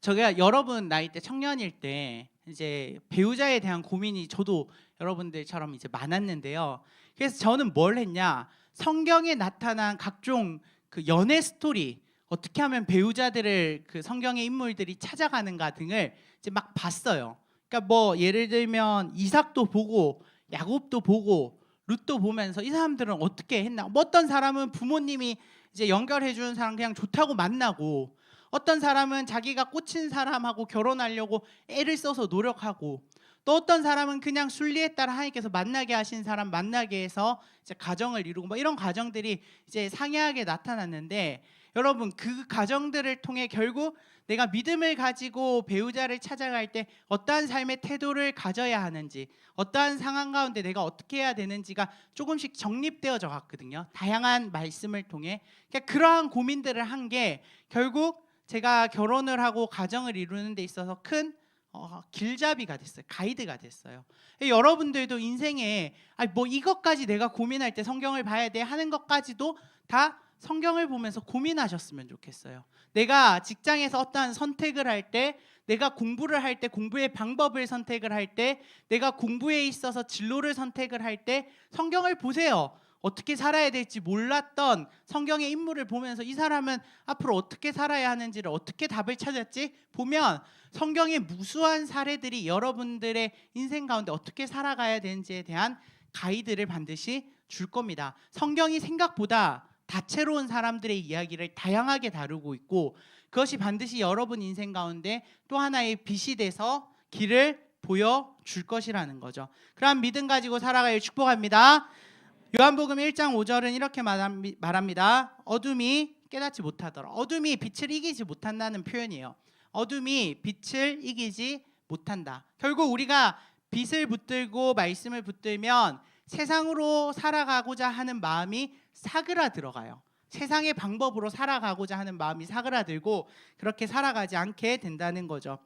제가 여러분 나이 때 청년일 때 이제 배우자에 대한 고민이 저도 여러분들처럼 이제 많았는데요. 그래서 저는 뭘 했냐? 성경에 나타난 각종 그 연애 스토리, 어떻게 하면 배우자들을 그 성경의 인물들이 찾아가는가 등을 이제 막 봤어요. 그러니까 뭐 예를 들면 이삭도 보고 야곱도 보고 룻도 보면서 이 사람들은 어떻게 했나? 뭐 어떤 사람은 부모님이 이제 연결해 주는 사람 그냥 좋다고 만나고, 어떤 사람은 자기가 꽂힌 사람하고 결혼하려고 애를 써서 노력하고, 또 어떤 사람은 그냥 순리에 따라 하나님께서 만나게 하신 사람 만나게 해서 이제 가정을 이루고 뭐 이런 가정들이 이제 상이하게 나타났는데, 여러분 그 가정들을 통해 결국 내가 믿음을 가지고 배우자를 찾아갈 때 어떠한 삶의 태도를 가져야 하는지, 어떠한 상황 가운데 내가 어떻게 해야 되는지가 조금씩 정립되어져 갔거든요. 다양한 말씀을 통해. 그러니까 그러한 고민들을 한 게 결국 제가 결혼을 하고 가정을 이루는 데 있어서 큰 길잡이가 됐어요. 가이드가 됐어요. 여러분들도 인생에 뭐 이것까지 내가 고민할 때 성경을 봐야 돼 하는 것까지도 다 성경을 보면서 고민하셨으면 좋겠어요. 내가 직장에서 어떠한 선택을 할 때, 내가 공부를 할 때 공부의 방법을 선택을 할 때, 내가 공부에 있어서 진로를 선택을 할 때 성경을 보세요. 어떻게 살아야 될지 몰랐던 성경의 인물을 보면서 이 사람은 앞으로 어떻게 살아야 하는지를 어떻게 답을 찾았지? 보면 성경의 무수한 사례들이 여러분들의 인생 가운데 어떻게 살아가야 되는지에 대한 가이드를 반드시 줄 겁니다. 성경이 생각보다 다채로운 사람들의 이야기를 다양하게 다루고 있고, 그것이 반드시 여러분 인생 가운데 또 하나의 빛이 돼서 길을 보여줄 것이라는 거죠. 그럼 믿음 가지고 살아가길 축복합니다. 요한복음 1장 5절은 이렇게 말합니다. 어둠이 깨닫지 못하더라. 어둠이 빛을 이기지 못한다는 표현이에요. 어둠이 빛을 이기지 못한다. 결국 우리가 빛을 붙들고 말씀을 붙들면 세상으로 살아가고자 하는 마음이 사그라들어가요. 세상의 방법으로 살아가고자 하는 마음이 사그라들고 그렇게 살아가지 않게 된다는 거죠.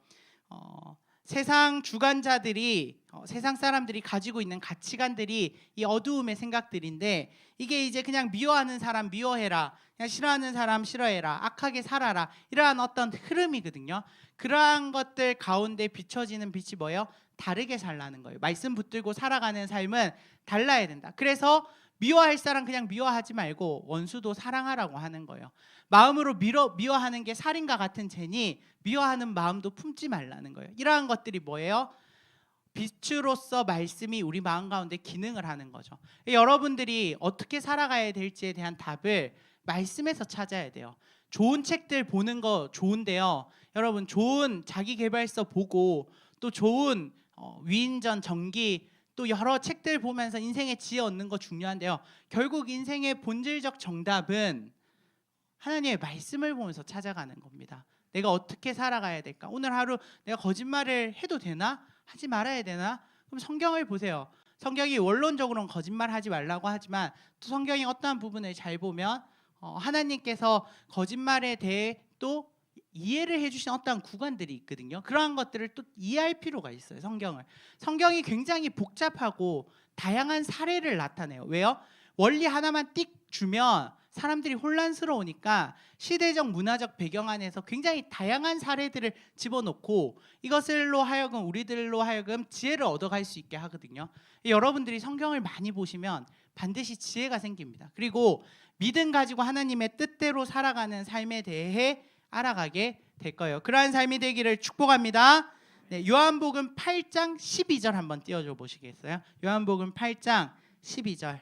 세상 주관자들이 세상 사람들이 가지고 있는 가치관들이 이 어두움의 생각들인데, 이게 이제 그냥 미워하는 사람 미워해라, 그냥 싫어하는 사람 싫어해라, 악하게 살아라, 이러한 어떤 흐름이거든요. 그러한 것들 가운데 비춰지는 빛이 뭐예요? 다르게 살라는 거예요. 말씀 붙들고 살아가는 삶은 달라야 된다. 그래서 미워할 사람 그냥 미워하지 말고 원수도 사랑하라고 하는 거예요. 마음으로 미워하는 게 살인과 같은 죄니 미워하는 마음도 품지 말라는 거예요. 이러한 것들이 뭐예요? 빛으로서 말씀이 우리 마음 가운데 기능을 하는 거죠. 여러분들이 어떻게 살아가야 될지에 대한 답을 말씀에서 찾아야 돼요. 좋은 책들 보는 거 좋은데요. 여러분 좋은 자기계발서 보고 또 좋은 위인전 정기 또 여러 책들 보면서 인생의 지혜 얻는 거 중요한데요. 결국 인생의 본질적 정답은 하나님의 말씀을 보면서 찾아가는 겁니다. 내가 어떻게 살아가야 될까? 오늘 하루 내가 거짓말을 해도 되나? 하지 말아야 되나? 그럼 성경을 보세요. 성경이 원론적으로는 거짓말하지 말라고 하지만 또 성경이 어떠한 부분을 잘 보면 하나님께서 거짓말에 대해 또 이해를 해주신 어떠한 구간들이 있거든요. 그러한 것들을 또 이해할 필요가 있어요. 성경이 굉장히 복잡하고 다양한 사례를 나타내요. 왜요? 원리 하나만 띡 주면 사람들이 혼란스러우니까 시대적 문화적 배경 안에서 굉장히 다양한 사례들을 집어넣고 이것을로 하여금 우리들로 하여금 지혜를 얻어갈 수 있게 하거든요. 여러분들이 성경을 많이 보시면 반드시 지혜가 생깁니다. 그리고 믿음 가지고 하나님의 뜻대로 살아가는 삶에 대해 알아가게 될 거예요. 그러한 삶이 되기를 축복합니다. 네, 요한복음 8장 12절 한번 띄워줘 보시겠어요? 요한복음 8장 12절.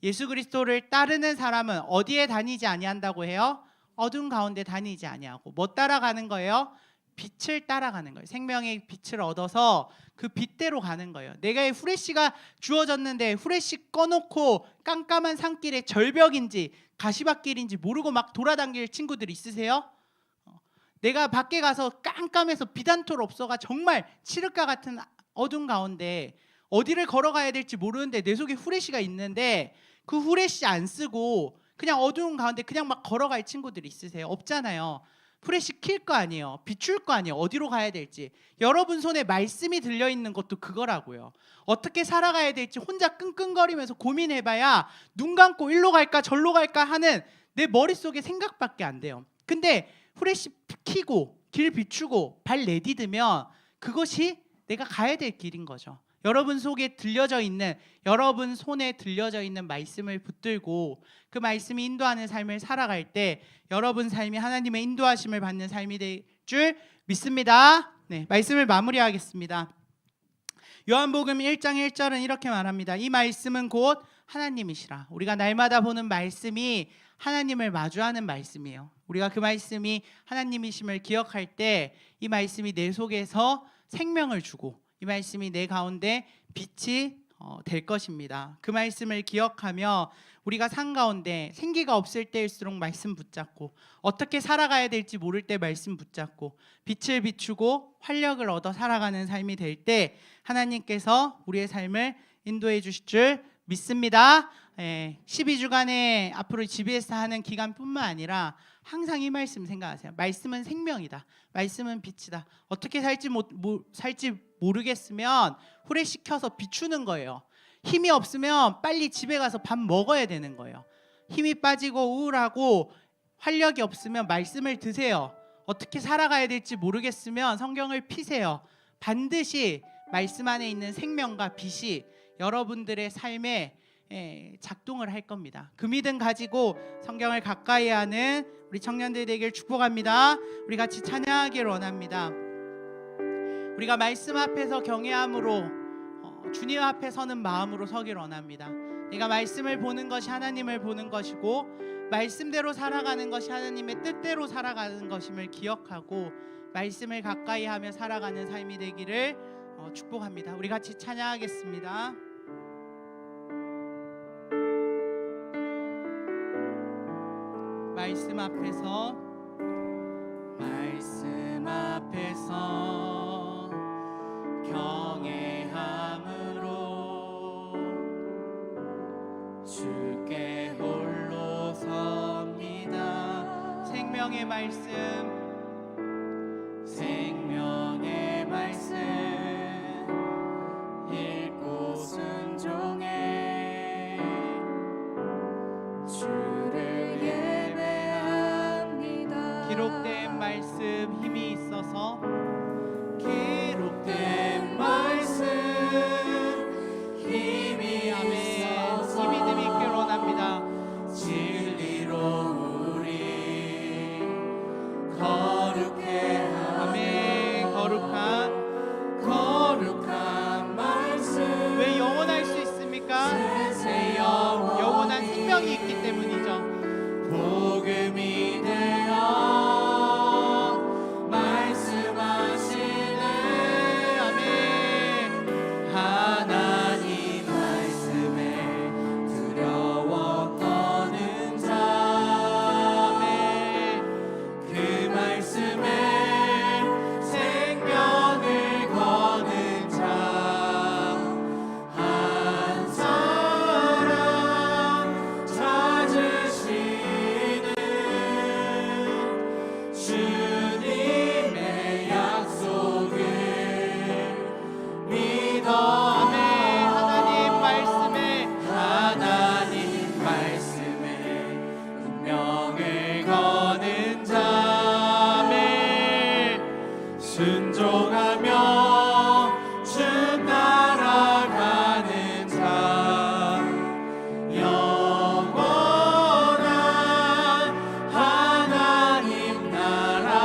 예수 그리스도를 따르는 사람은 어디에 다니지 아니한다고 해요? 어둠 가운데 다니지 아니하고 뭐 따라가는 거예요? 빛을 따라가는 거예요. 생명의 빛을 얻어서 그 빛대로 가는 거예요. 내가 후레쉬가 주어졌는데 후레쉬 꺼놓고 깜깜한 산길에 절벽인지 가시밭길인지 모르고 막 돌아다닐 친구들 있으세요? 내가 밖에 가서 깜깜해서 빛 한 톨 없어가 정말 칠흑과 같은 어둠 가운데 어디를 걸어가야 될지 모르는데 내 속에 후레쉬가 있는데 그 후레쉬 안 쓰고 그냥 어두운 가운데 그냥 막 걸어갈 친구들 있으세요? 없잖아요. 후레쉬 킬 거 아니에요. 비출 거 아니에요. 어디로 가야 될지. 여러분 손에 말씀이 들려있는 것도 그거라고요. 어떻게 살아가야 될지 혼자 끙끙거리면서 고민해봐야 눈 감고 일로 갈까 절로 갈까 하는 내 머릿속에 생각밖에 안 돼요. 근데 후레쉬 켜고 길 비추고 발 내디디면 그것이 내가 가야 될 길인 거죠. 여러분 속에 들려져 있는 여러분 손에 들려져 있는 말씀을 붙들고 그 말씀이 인도하는 삶을 살아갈 때 여러분 삶이 하나님의 인도하심을 받는 삶이 될 줄 믿습니다. 네, 말씀을 마무리하겠습니다. 요한복음 1장 1절은 이렇게 말합니다. 이 말씀은 곧 하나님이시라. 우리가 날마다 보는 말씀이 하나님을 마주하는 말씀이에요. 우리가 그 말씀이 하나님이심을 기억할 때 이 말씀이 내 속에서 생명을 주고 이 말씀이 내 가운데 빛이 될 것입니다. 그 말씀을 기억하며 우리가 산 가운데 생기가 없을 때일수록 말씀 붙잡고 어떻게 살아가야 될지 모를 때 말씀 붙잡고 빛을 비추고 활력을 얻어 살아가는 삶이 될 때 하나님께서 우리의 삶을 인도해 주실 줄 믿습니다. 12주간의 앞으로 GBS 하는 기간뿐만 아니라 항상 이 말씀 생각하세요. 말씀은 생명이다. 말씀은 빛이다. 어떻게 살지 모르겠으면 후레쉬 켜서 비추는 거예요. 힘이 없으면 빨리 집에 가서 밥 먹어야 되는 거예요. 힘이 빠지고 우울하고 활력이 없으면 말씀을 드세요. 어떻게 살아가야 될지 모르겠으면 성경을 피세요. 반드시 말씀 안에 있는 생명과 빛이 여러분들의 삶에 작동을 할 겁니다. 그 믿음 가지고 성경을 가까이 하는 우리 청년들 되길 축복합니다. 우리 같이 찬양하기를 원합니다. 우리가 말씀 앞에서 경외함으로 주님 앞에 서는 마음으로 서기를 원합니다. 내가 말씀을 보는 것이 하나님을 보는 것이고 말씀대로 살아가는 것이 하나님의 뜻대로 살아가는 것임을 기억하고 말씀을 가까이 하며 살아가는 삶이 되기를 축복합니다. 우리 같이 찬양하겠습니다. 말씀 앞에서 경외함으로 주께 홀로 섭니다. 생명의 말씀 읽고 순종해 주를 예배합니다. 기록된 말씀 힘이 있어서 기록된 말씀 힘이 있어서 이 믿음이 순종하며 주 따라가는 자 영원한 하나님 나라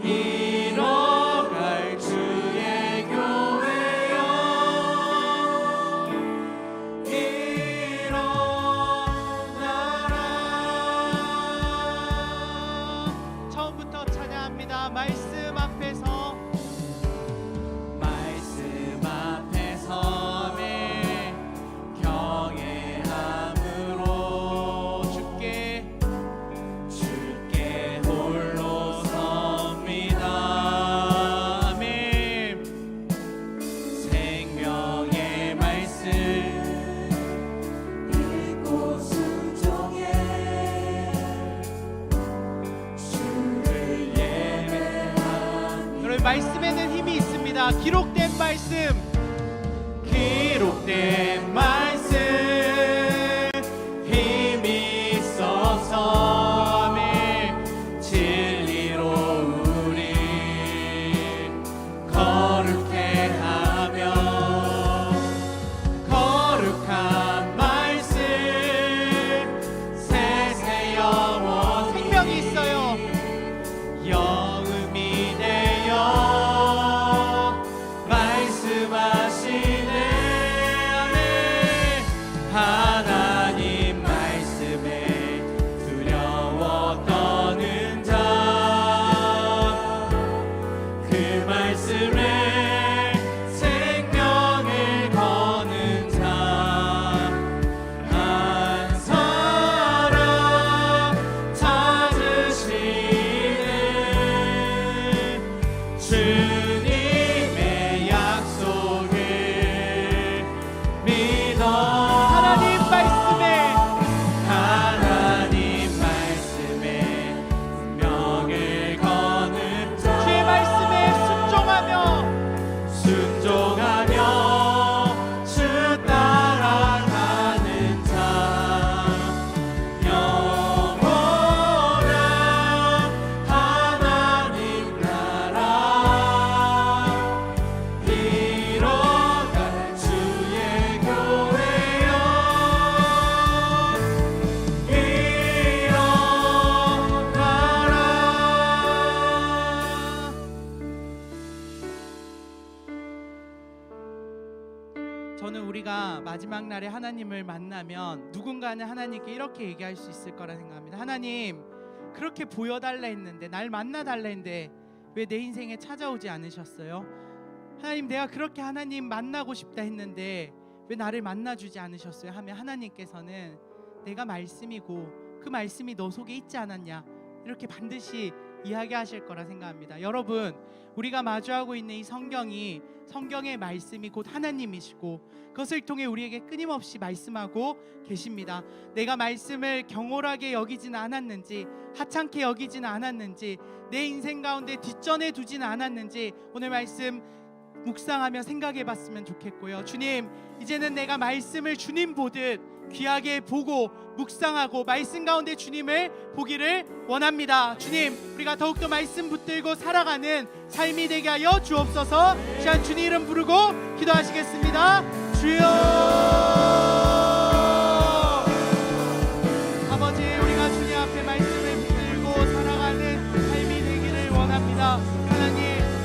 이뤄갈 주의 교회여 일어나라. 처음부터 찬양합니다. 말씀 앞에서 네, 경외함으로 주께 홀로 섭니다. 아멘. 생명의 말씀 읽고 순종해 주를 예배합니다. 여러분, 말씀에는 힘이 있습니다. 기록된 말씀 힘이 있어서 아멘. 진리로 우리 거룩해 하며 거룩한 말씀 세세 영원 생명이 있어요. 영음이 되어 말씀하시네. 아멘. 하나님 말씀에 두려워 떠는 자 그 말씀에 생명을 거는 자 한 사람 찾으시네. 주님의 약속을 믿어 하나님 말씀에 명을 거는 자 주의 말씀에 순종하며 주 따라가는 자 영원한 하나님 나라 이뤄갈 주의 교회여 일어나라. 저는 우리가 마지막 날에 하나님을 만나면 누군가는 하나님께 이렇게 얘기할 수 있을 거라 생각합니다. 하나님, 그렇게 보여달라 했는데, 날 만나달라 했는데 왜 내 인생에 찾아오지 않으셨어요? 하나님, 내가 그렇게 하나님 만나고 싶다 했는데 왜 나를 만나주지 않으셨어요? 하면 하나님께서는 내가 말씀이고 그 말씀이 너 속에 있지 않았냐, 이렇게 반드시 이야기하실 거라 생각합니다. 여러분, 우리가 마주하고 있는 이 성경의 말씀이 곧 하나님이시고 그것을 통해 우리에게 끊임없이 말씀하고 계십니다. 내가 말씀을 경홀하게 여기지는 않았는지, 하찮게 여기지는 않았는지, 내 인생 가운데 뒷전에 두지는 않았는지 오늘 말씀 묵상하며 생각해 봤으면 좋겠고요. 주님, 이제는 내가 말씀을 주님 보듯 귀하게 보고 묵상하고 말씀 가운데 주님을 보기를 원합니다. 주님, 우리가 더욱더 말씀 붙들고 살아가는 삶이 되게 하여 주옵소서. 시간 주님 이름 부르고 기도하시겠습니다. 주여, 아버지, 우리가 주님 앞에 말씀을 붙들고 살아가는 삶이 되기를 원합니다. 하나님,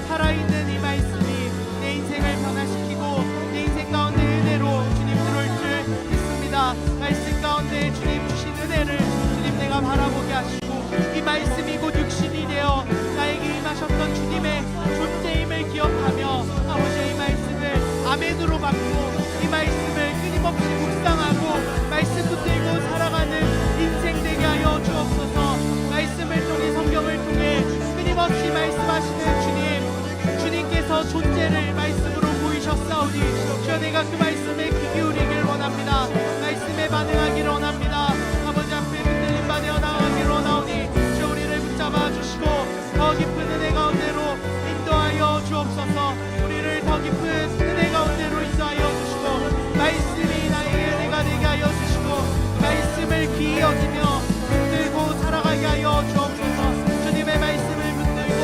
살아있는 이 말씀이 내 인생을 변화시키고 내 인생 가운데 은혜로 주님 들어올 줄 믿습니다. 말씀 가운데 주님 주신 은혜를 주님 내가 바라보게 하시고 이 말씀이 곧 육신이 되어 나에게 임하셨던 주님의 존재임을 기억하며 아버지 이 말씀을 아멘으로 받고 이 말씀을 끊임없이 묵상하고 말씀 붙들고 살아가는 인생 되게 하여 주옵소서. 말씀을 통해 성경을 통해 끊임없이 말씀하시는 주님께서 존재를 말씀으로 보이셨사오니 주여, 내가 그 말씀에 귀 기울이길 원합니다. 말씀에 반응하기를 원합니다. 아버지 앞에 흔들림 받아 나아가기를 원하오니 주여, 우리를 붙잡아 주시고 더 깊은 은혜 가운데로 인도하여 주옵소서. 우리를 더 깊은 은혜 가운데로 인도하여 주시고 말씀이 나에게 은혜가 되게 하여 주시고 말씀을 귀히 여기며 붙들고 살아가게 하여 주옵소서. 주님의 말씀을 붙들고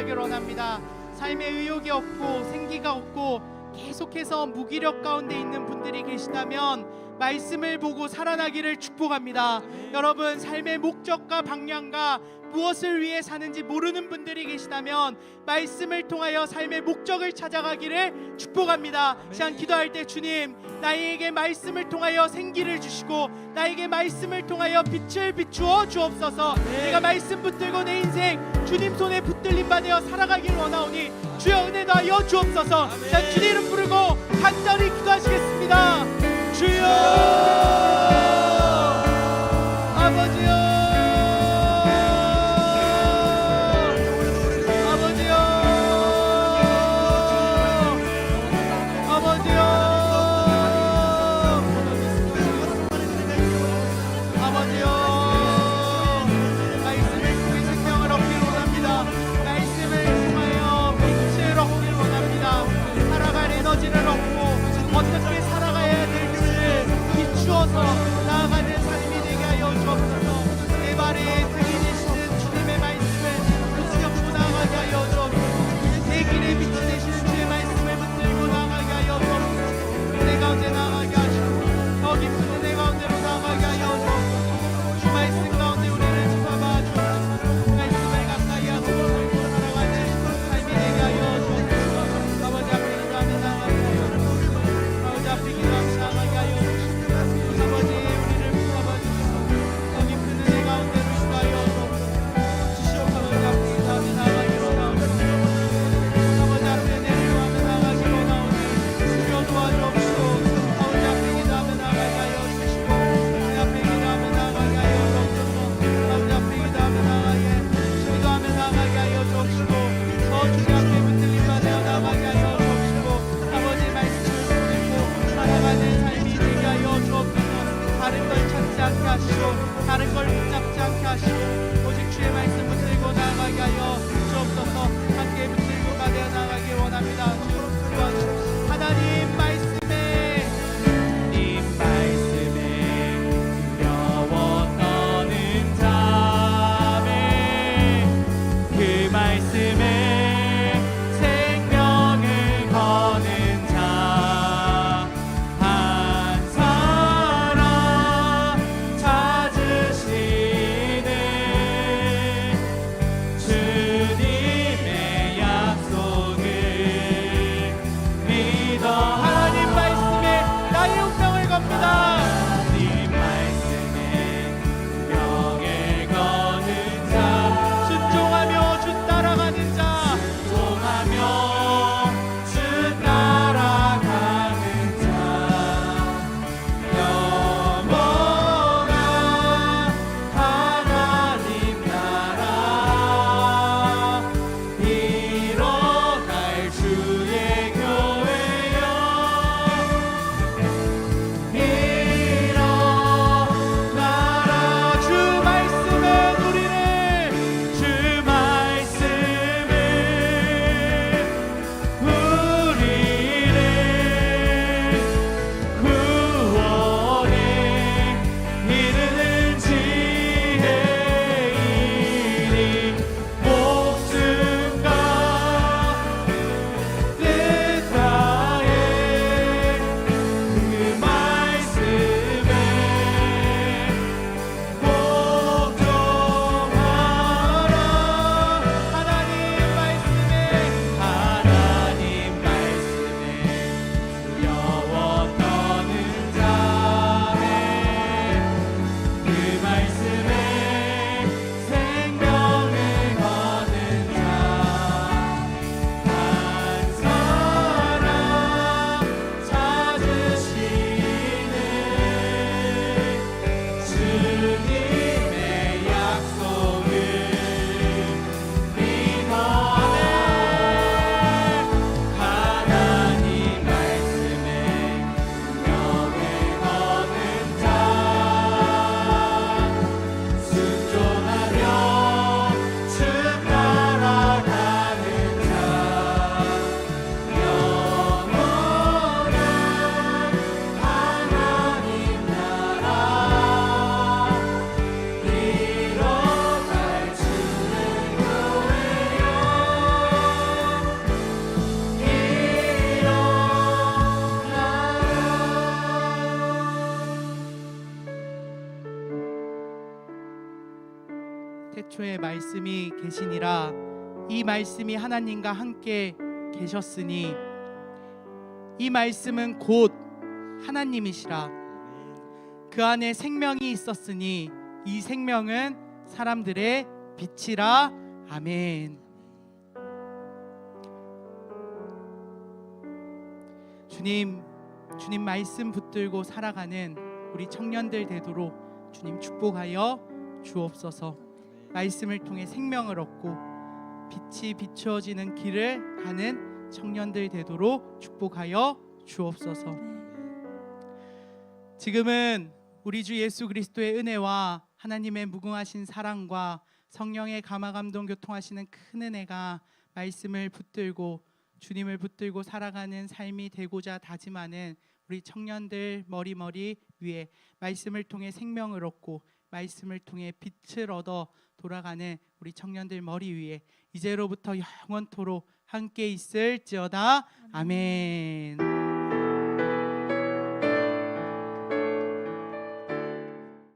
살아가길 원합니다. 삶에 의욕이 없고 생기가 없고 계속해서 무기력 가운데 있는 분들이 계시다면 말씀을 보고 살아나기를 축복합니다. 여러분, 삶의 목적과 방향과 무엇을 위해 사는지 모르는 분들이 계시다면 말씀을 통하여 삶의 목적을 찾아가기를 축복합니다. 시간 기도할 때 주님, 나에게 말씀을 통하여 생기를 주시고 나에게 말씀을 통하여 빛을 비추어 주옵소서. 내가 말씀 붙들고 내 인생 주님 손에 붙들림 받아 살아가길 원하오니 주여 은혜 더하여 주옵소서. 자, 주님 이름 부르고 간절히 기도하시겠습니다. 주여 아버지여 아버지여 아버지여 아버지여 말씀을 통해 생명을 얻길 원합니다. 말씀을 통하여 빛을 얻길 원합니다. 살아갈 에너지를 얻고 어떻게 살아가야 될지를 비추어서 나아가는 삶이 되게 하여 주옵소서. 내 발에 등이 되시는 주님의 말씀을 붙잡고 나아가게 하여 주옵소서. 내 길에 빛이 되시는 주의 말씀을 붙들고 나아가게 하여 주옵소서. 내 가운데 나아가게 하시고 더 깊은 내 가운데로 나아가게 하여 주옵소서. 주 말씀 가운데 우리를 지켜봐 주옵소서. 말씀을 가까이 하고 살아가는 삶이 되게 하여 주옵소서. 아버지 앞에 기도하며 나아가게 하여 주옵소서. 아버지 앞에 기도하며 나아가게 하여 주옵소서. 아버지 우리를 붙잡아 주시고 더 깊은 은혜 가운데로 인도하여 주옵소서. 아버지 앞에 기도하며 나아가기로 나오옵소서. 아버지 앞에 내려가며 나아가기로 나오니 주여 도와주옵시고 아버지 앞에 기도하며 나아가게 하여 주시고 내 앞에 기도하며 나아가게 하여 주옵소서. 아버지 앞에 기도하며 나아가게 하여 주옵시고 더 주님 앞에 붙들림 받아 나아가게 하여 주옵시고 아버지 말씀을 붙들고 살아가는 삶이 되게 하여 주옵소서. 다른 걸 찾지 않게 하시고 다른 걸 붙잡지 않게 하시고 오직 주의 말씀 붙들고 나아가게 하여 주옵소서. 함께 붙들고 받아 나아가길 원합니다. 주 도와주옵소서. 하나님 말씀에 두려워 떠는 자매 그 말씀에 생명을 거는 자 한 사람 찾으시는 주님의 약속을 믿어 하나님 말씀에 나의 운명을 겁니다. 하나님 말씀에 운명을 거는 자 순종하며 주 따라가는 자 순종하며 주 따라가는 자 영원한 하나님 나라 이뤄갈 주의 교회여 이뤄갈 태초에 말씀이 계시니라. 이 말씀이 하나님과 함께 계셨으니 이 말씀은 곧 하나님이시라. 그 안에 생명이 있었으니 이 생명은 사람들의 빛이라. 아멘. 주님 말씀 붙들고 살아가는 우리 청년들 되도록 주님 축복하여 주옵소서. 말씀을 통해 생명을 얻고 빛이 비추어지는 길을 가는 청년들 되도록 축복하여 주옵소서. 지금은 우리 주 예수 그리스도의 은혜와 하나님의 무궁하신 사랑과 성령의 감화감동 교통하시는 큰 은혜가 말씀을 붙들고 주님을 붙들고 살아가는 삶이 되고자 다짐하는 우리 청년들 머리 위에 말씀을 통해 생명을 얻고 말씀을 통해 빛을 얻어 돌아가는 우리 청년들 머리 위에 이제로부터 영원토록 함께 있을지어다. 아멘.